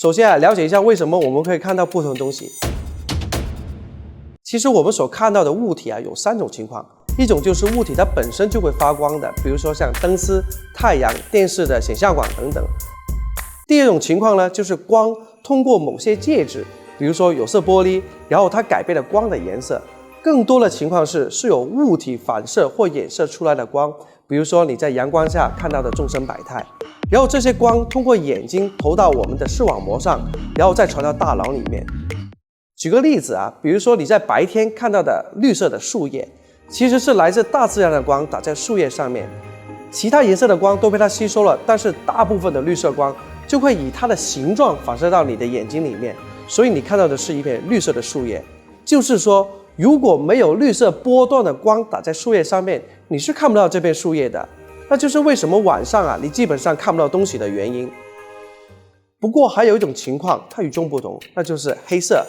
首先了解一下为什么我们可以看到不同的东西。其实我们所看到的物体有3种情况，一种就是物体它本身就会发光的，比如说像灯丝、太阳、电视的显像管等等。第二种情况呢，就是光通过某些介质，比如说有色玻璃，然后它改变了光的颜色。更多的情况是有物体反射或衍射出来的光，比如说你在阳光下看到的众生百态，然后这些光通过眼睛投到我们的视网膜上，然后再传到大脑里面。举个例子比如说你在白天看到的绿色的树叶，其实是来自大自然的光打在树叶上面，其他颜色的光都被它吸收了，但是大部分的绿色光就会以它的形状反射到你的眼睛里面，所以你看到的是一片绿色的树叶。就是说，如果没有绿色波段的光打在树叶上面，你是看不到这片树叶的。那就是为什么晚上你基本上看不到东西的原因。不过还有一种情况它与众不同，那就是黑色，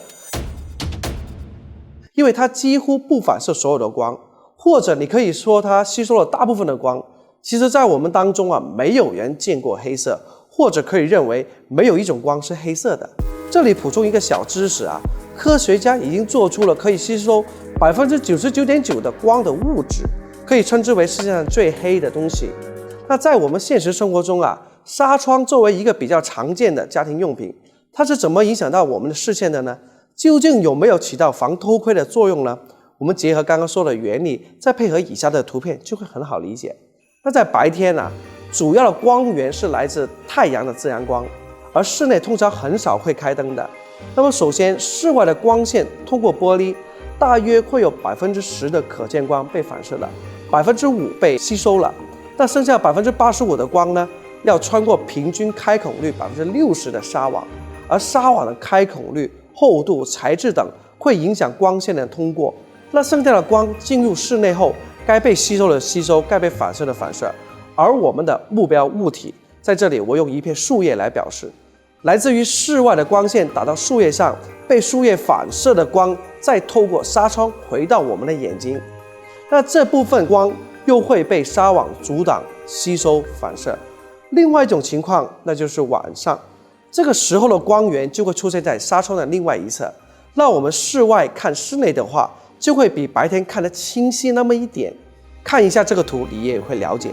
因为它几乎不反射所有的光，或者你可以说它吸收了大部分的光。其实在我们当中没有人见过黑色，或者可以认为没有一种光是黑色的。这里补充一个小知识科学家已经做出了可以吸收 99.9% 的光的物质，可以称之为世界上最黑的东西。那在我们现实生活中纱窗作为一个比较常见的家庭用品，它是怎么影响到我们的视线的呢？究竟有没有起到防偷窥的作用呢？我们结合刚刚说的原理，再配合以下的图片，就会很好理解。那在白天主要的光源是来自太阳的自然光，而室内通常很少会开灯的。那么首先，室外的光线通过玻璃，大约会有 10% 的可见光被反射了， 5% 被吸收了。那剩下 85% 的光呢，要穿过平均开孔率 60% 的纱网，而纱网的开孔率、厚度、材质等会影响光线的通过。那剩下的光进入室内后，该被吸收的吸收，该被反射的反射。而我们的目标物体，在这里我用一片树叶来表示，来自于室外的光线打到树叶上，被树叶反射的光再透过纱窗回到我们的眼睛，那这部分光又会被纱网阻挡、吸收、反射。另外一种情况，那就是晚上，这个时候的光源就会出现在纱窗的另外一侧，那我们室外看室内的话，就会比白天看得清晰那么一点。看一下这个图，你也会了解。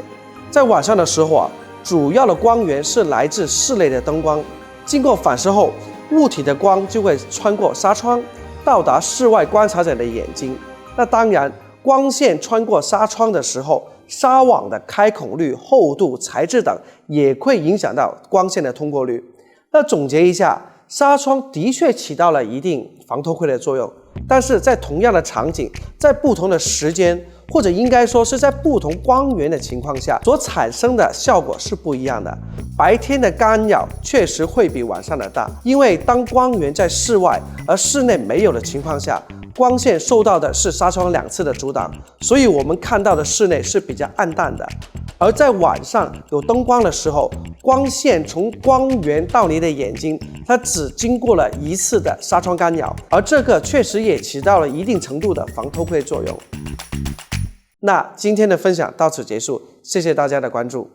在晚上的时候主要的光源是来自室内的灯光，经过反射后，物体的光就会穿过纱窗，到达室外观察者的眼睛。那当然，光线穿过纱窗的时候，纱网的开孔率、厚度、材质等也会影响到光线的通过率。那总结一下，纱窗的确起到了一定防偷窥的作用，但是在同样的场景，在不同的时间，或者应该说是在不同光源的情况下，所产生的效果是不一样的。白天的干扰确实会比晚上的大，因为当光源在室外而室内没有的情况下，光线受到的是纱窗2次的阻挡，所以我们看到的室内是比较暗淡的。而在晚上有灯光的时候，光线从光源到你的眼睛，它只经过了1次的纱窗干扰，而这个确实也起到了一定程度的防偷窥作用。那今天的分享到此结束，谢谢大家的关注。